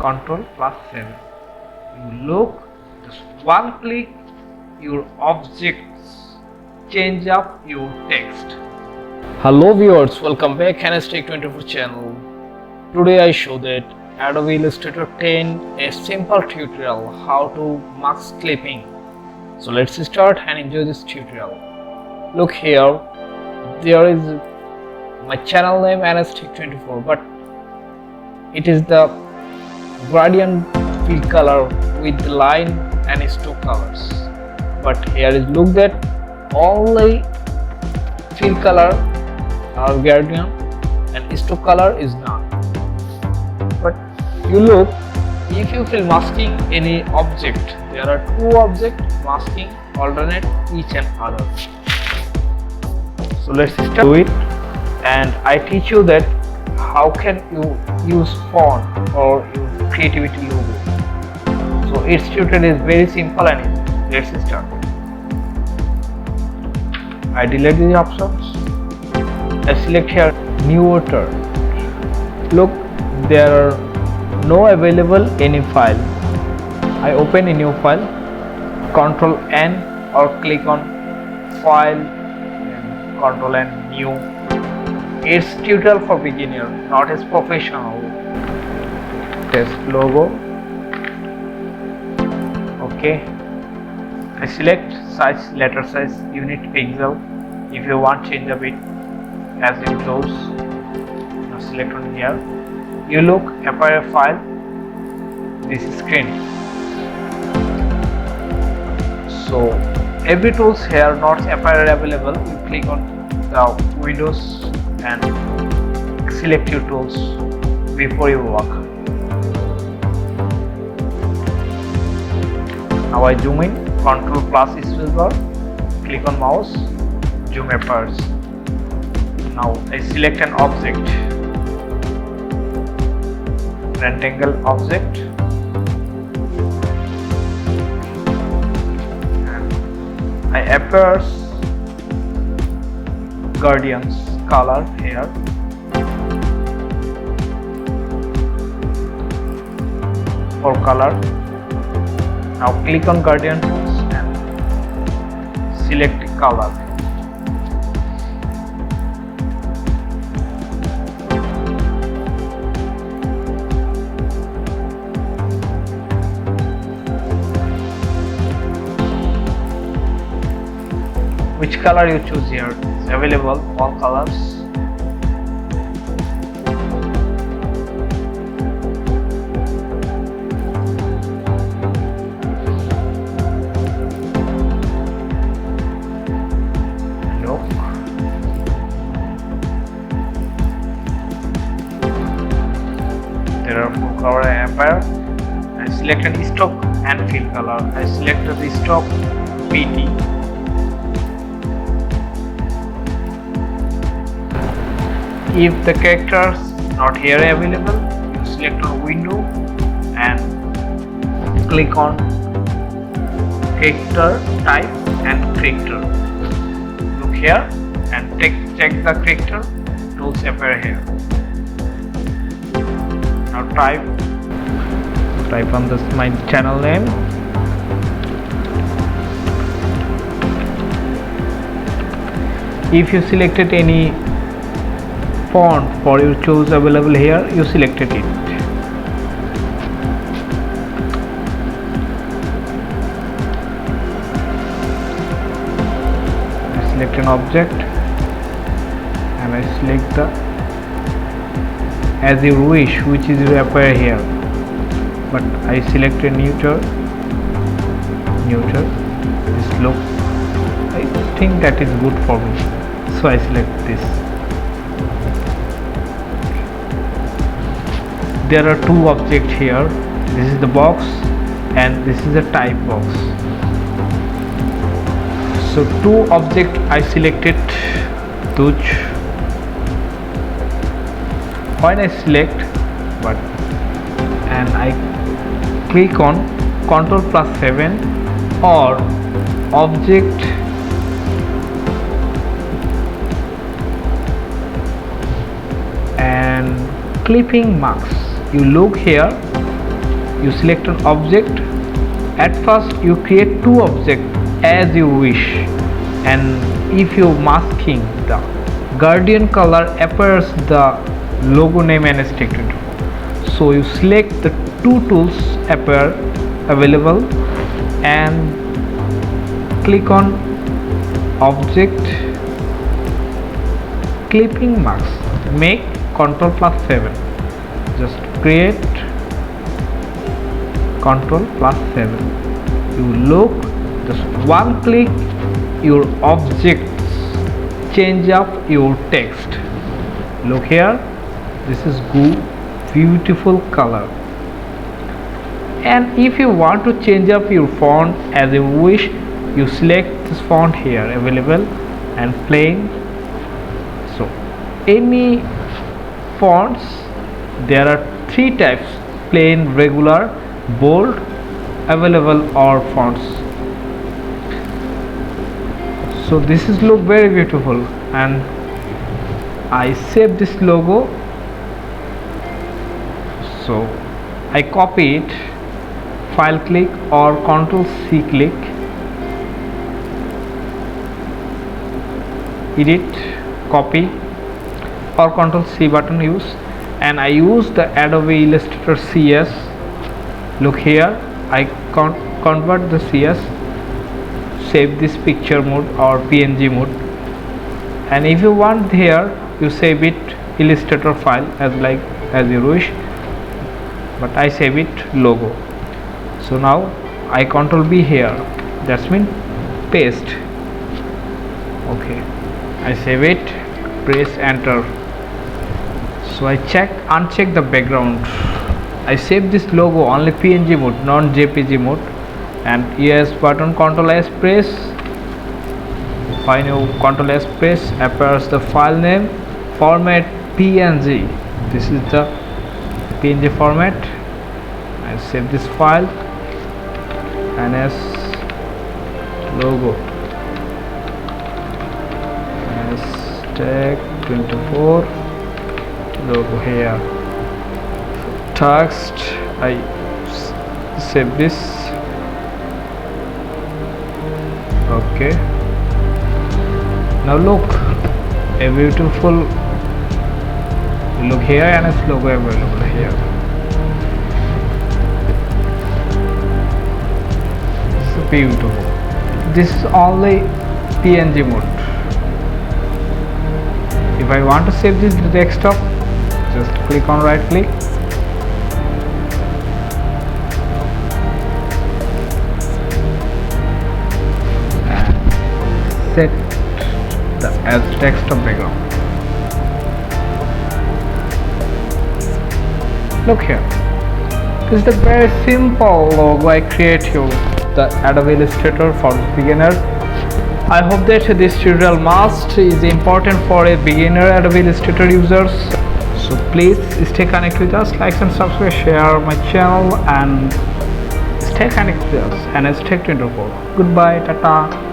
Control plus 7. You look, just one click, your objects change up your text. Hello viewers, welcome back HannesTech24 channel. Today I show that Adobe Illustrator 10 a simple tutorial how to mask clipping. So let's start and enjoy this tutorial. Look here, there is my channel name HannesTech24, but it is the gradient fill color with the line and stroke colors. But here is look that only fill color are gradient and stroke color is not. But you look, if you feel masking any object, there are two objects masking alternate each and other. So let's start with it, and I teach you that how can you use font or use creativity logo. So its tutorial is very simple and easy. Let's start. I delete these options. I select here new water. Look, there are no available any file. I open a new file, Control N or click on file and Control N new. It's tutorial for beginner, not as professional. Test logo. Okay. I select size, letter size, unit pixel. If you want, change a bit as you close. Now select on here. You look, appear file. This is screen. So every tools here not appear available. You click on the Windows and select your tools before you work. Now I zoom in, Control plus spacebar, click on mouse, zoom appears. Now I select an object, rectangle object, and I appears Guardians color here. For color, now click on Guardian tools and select color. Which color you choose here? It's available all colors. There are four color empire. I select an stroke and fill color. I select the stroke PT. If the characters not here available, you select on window and click on character type and character. Look here and check the character. Tools appear here. Now type on this my channel name. If you selected any font for your choose available here, you selected it. I select an object and I select the as you wish, which is will appear here, but I select a neuter. This look, I think that is good for me, so I select this. There are two objects here. This is the box and this is a type box. So two objects I selected those. When I select and I click on Ctrl plus 7 or object and clipping marks. You look here, you select an object. At first you create two objects as you wish, and if you masking the Guardian color appears the logo name and statement. So you select the two tools appear available and click on object clipping mask, make Ctrl plus 7, just create Ctrl plus 7. You look, just one click your objects change up your text. Look here, this is good, beautiful color. And if you want to change up your font as you wish, you select this font here available and plain. So any fonts, there are three types: plain, regular, bold, available, or fonts. So this is look very beautiful, and I save this logo. So I copy it, file click or Ctrl C click, edit, copy, or Ctrl C button use, and I use the Adobe Illustrator CS. Look here, I convert the CS, save this picture mode or PNG mode, and if you want here you save it Illustrator file as you wish, but I save it logo. So now I Ctrl B here, that's mean paste. Okay, I save it, press enter. So I uncheck the background. I save this logo only PNG mode, non JPG mode, and yes button Ctrl S press. When you Ctrl S press, appears the file name, format PNG. This is the PNG format. I save this file, NS logo, Tech24 logo here. Text, I save this. Okay, now look, a beautiful look here, and its logo available here. It's beautiful. This is only PNG mode. If I want to save this to desktop, just click on right click, and set the as desktop background. Look here, this is the very simple logo I create here, the Adobe Illustrator for beginners. I hope that this tutorial must is important for a beginner Adobe Illustrator users. So please stay connected with us, like and subscribe, share my channel, and stay connected with us. And Tech24. Goodbye, tata.